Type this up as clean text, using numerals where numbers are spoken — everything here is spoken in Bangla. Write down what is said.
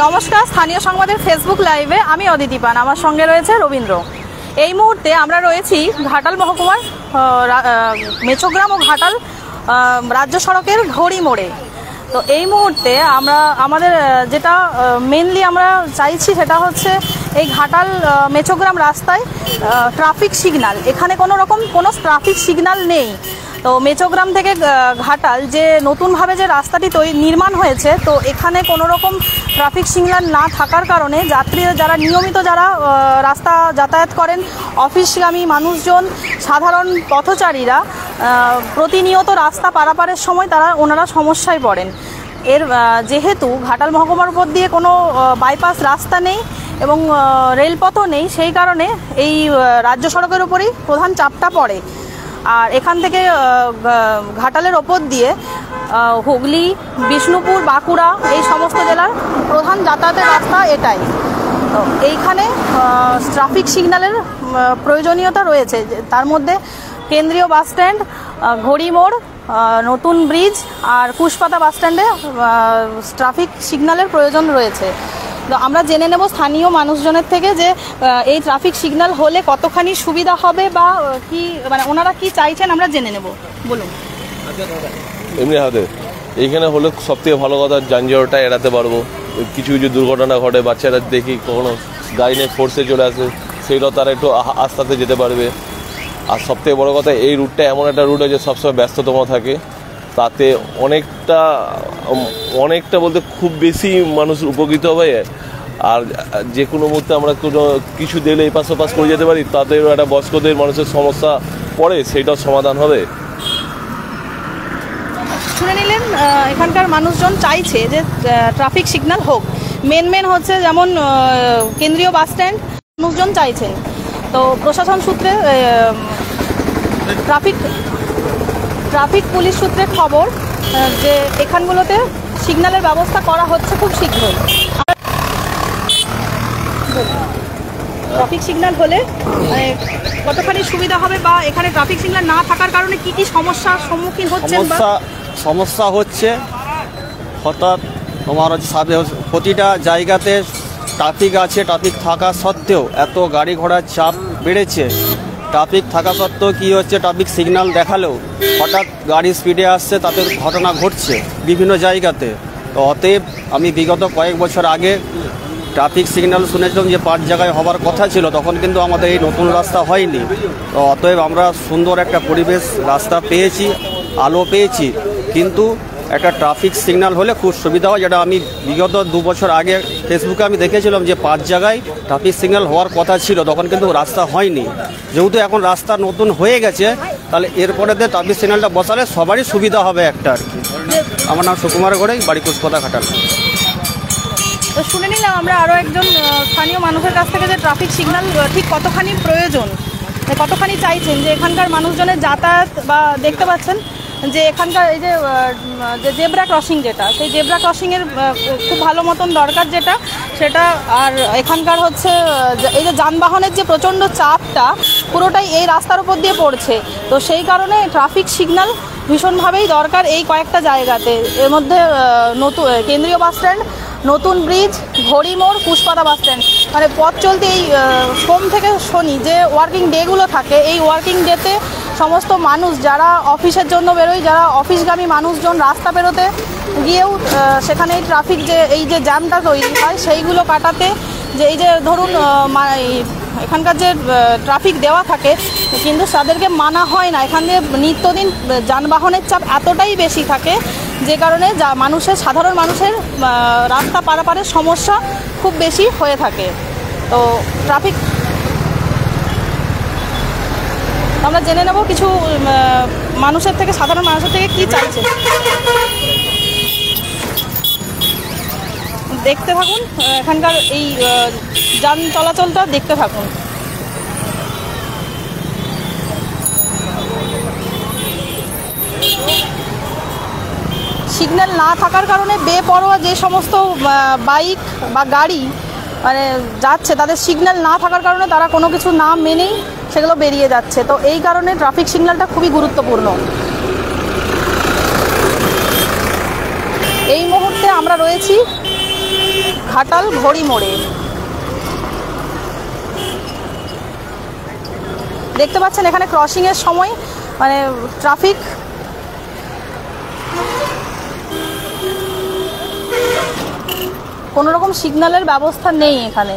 নমস্কার, স্থানীয় সংবাদের ফেসবুক লাইভে আমি অদিতি পান, আমার সঙ্গে রয়েছে রবীন্দ্র। এই মুহূর্তে আমরা রয়েছি ঘাটাল মহকুমার মেচোগ্রাম ও ঘাটাল রাজ্য সড়কের ঘড়ি মোড়ে। তো এই মুহূর্তে আমাদের যেটা মেনলি আমরা চাইছি সেটা হচ্ছে এই ঘাটাল মেচোগ্রাম রাস্তায় ট্রাফিক সিগন্যাল, এখানে কোনো ট্রাফিক সিগন্যাল নেই। তো মেচোগ্রাম থেকে ঘাটাল যে নতুনভাবে যে রাস্তাটি নির্মাণ হয়েছে, তো এখানে কোনো রকম ট্রাফিক সিগন্যাল না থাকার কারণে যাত্রীরা যারা নিয়মিত রাস্তা যাতায়াত করেন, অফিসগামী মানুষজন, সাধারণ পথচারীরা প্রতিনিয়ত রাস্তা পারাপারের সময় ওনারা সমস্যায় পড়েন। যেহেতু ঘাটাল মহকুমার উপর দিয়ে কোনো বাইপাস রাস্তা নেই এবং রেলপথও নেই, সেই কারণে এই রাজ্য সড়কের উপরই প্রধান চাপটা পড়ে। আর এখান থেকে ঘাটালের ওপর দিয়ে হুগলি, বিষ্ণুপুর, বাঁকুড়া এই সমস্ত জেলার প্রধান যাতায়াতের রাস্তা এটাই। তো এইখানে ট্রাফিক সিগন্যালের প্রয়োজনীয়তা রয়েছে। তার মধ্যে কেন্দ্রীয় বাস স্ট্যান্ড, ঘড়ি মোড়, নতুন ব্রিজ আর কুশপাতা বাস স্ট্যান্ডে ট্রাফিক সিগন্যালের প্রয়োজন রয়েছে। তো আমরা জেনে নেব স্থানীয় মানুষজনের থেকে যে এই ট্রাফিক সিগন্যাল হলে কতখানি সুবিধা হবে বা কি, মানে ওনারা কি চাইছেন আমরা জেনে নেব। বলুন। এমনি হাতে এইখানে হলে সবথেকে ভালো কথা, যানজটটা এড়াতে পারবো। কিছু কিছু দুর্ঘটনা ঘটে, বাচ্চারা দেখি কখনো গাড়ি নিয়ে ফোর্সে চলে আসে, সেইটাও তারা একটু আস্তে আস্তে যেতে পারবে। আর সবথেকে বড় কথা, এই রুটটা এমন একটা রুট যে সবসময় ব্যস্ততম থাকে, তাতে অনেকটা বলতে খুব বেশি মানুষ উপকৃত হবে। আর যে কোনো মুহূর্তে আমরা কিছু দিলে এই পাশ ওপাশ করে যেতে পারি, তাদেরও একটা বয়স্কদের মানুষের সমস্যা পড়ে, সেইটাও সমাধান হবে। শুনে নিলেন, এখানকার মানুষজন চাইছে যে ট্রাফিক সিগন্যাল হোক। মেন হচ্ছে যেমন কেন্দ্রীয় বাস স্ট্যান্ড মানুষজন চাইছেন। তো প্রশাসন সূত্রে ট্রাফিক পুলিশ সূত্রে খবর যে এখানগুলোতে সিগন্যালের ব্যবস্থা করা হচ্ছে খুব শীঘ্রই। ট্রাফিক সিগন্যাল হলে কতখানি সুবিধা হবে বা এখানে ট্রাফিক সিগন্যাল না থাকার কারণে কি কি সমস্যার সম্মুখীন হচ্ছেন? সমস্যা হচ্ছে হঠাৎ তোমার প্রতিটা জায়গাতে ট্রাফিক আছে, ট্রাফিক থাকা সত্ত্বেও এত গাড়ি ঘোড়ার চাপ বেড়েছে। ট্রাফিক থাকা সত্ত্বেও কী হচ্ছে, ট্রাফিক সিগন্যাল দেখালেও হঠাৎ গাড়ি স্পিডে আসছে, তাতে ঘটনা ঘটছে বিভিন্ন জায়গাতে। তো অতএব আমি বিগত কয়েক বছর আগে ট্রাফিক সিগন্যাল শুনেছিলাম যে 5 জায়গায় হবার কথা ছিল, তখন কিন্তু আমাদের এই নতুন রাস্তা হয়নি। তো অতএব আমরা সুন্দর একটা পরিবেশ রাস্তা পেয়েছি, আলো পেয়েছি, কিন্তু একটা ট্রাফিক সিগন্যাল হলে খুব সুবিধা হয়। যেটা আমি বিগত 2 বছর আগে ফেসবুকে আমি দেখেছিলাম যে 5 জায়গায় ট্রাফিক সিগন্যাল হওয়ার কথা ছিল, তখন কিন্তু রাস্তা হয়নি। যেহেতু এখন রাস্তা নতুন হয়ে গেছে, তাহলে এরপরে ট্রাফিক সিগন্যালটা বসালে সবারই সুবিধা হবে একটা আর কি। আমার নাম সুকুমার গড়াই, বাড়ি কুশপাতা, ঘাটাল। তো শুনে নিলাম আমরা আরও একজন স্থানীয় মানুষের কাছ থেকে যে ট্রাফিক সিগন্যাল ঠিক কতখানি প্রয়োজন, কতখানি চাইছেন। যে এখানকার মানুষজনের যাতায়াত বা দেখতে পাচ্ছেন যে এখানকার এই যে জেব্রা ক্রসিং, যেটা সেই জেব্রা ক্রসিংয়ের খুব ভালো মতন দরকার সেটা। আর এখানকার হচ্ছে এই যে যানবাহনের যে প্রচণ্ড চাপটা পুরোটাই এই রাস্তার উপর দিয়ে পড়ছে। তো সেই কারণে ট্রাফিক সিগন্যাল ভীষণভাবেই দরকার এই কয়েকটা জায়গাতে। এর মধ্যে কেন্দ্রীয় বাস স্ট্যান্ড, নতুন ব্রিজ, ঘড়ি মোড়, কুশপাতা বাস স্ট্যান্ড, মানে পথ চলতে এই সোম থেকে শনি যে ওয়ার্কিং ডেগুলো থাকে, এই ওয়ার্কিং ডেতে সমস্ত মানুষ যারা অফিসের জন্য বেরোয়, যারা অফিসগামী মানুষজন রাস্তা বেরোতে গিয়েও সেখানে এই ট্রাফিক এই যে জ্যামটা তৈরি হয়, সেইগুলো কাটাতে যে এই যে ধরুন এখানকার যে ট্রাফিক দেওয়া থাকে কিন্তু তাদেরকে মানা হয় না। এখান দিয়ে নিত্যদিন যানবাহনের চাপ এতটাই বেশি থাকে যে কারণে সাধারণ মানুষের রাস্তা পারাপারের সমস্যা খুব বেশি হয়ে থাকে। তো ট্রাফিক আমরা জেনে নেব কিছু সাধারণ মানুষের থেকে কি চাইছে। দেখতে থাকুন, এখানকার এই যান চলাচলটা দেখতে থাকুন। সিগন্যাল না থাকার কারণে বেপরোয়া যে সমস্ত বাইক বা গাড়ি মানে যাচ্ছে, তাদের সিগন্যাল না থাকার কারণে তারা কোনো কিছু না মেনেই সেগুলো বেরিয়ে যাচ্ছে। তো এই কারণে ট্রাফিক সিগন্যালটা খুবই গুরুত্বপূর্ণ। এই মুহূর্তে আমরা রয়েছি ঘাটাল ঘড়ি মোড়ে। দেখতে পাচ্ছেন এখানে ক্রসিং এর সময় মানে ট্রাফিক কোনো রকম সিগন্যালের ব্যবস্থা নেই এখানে।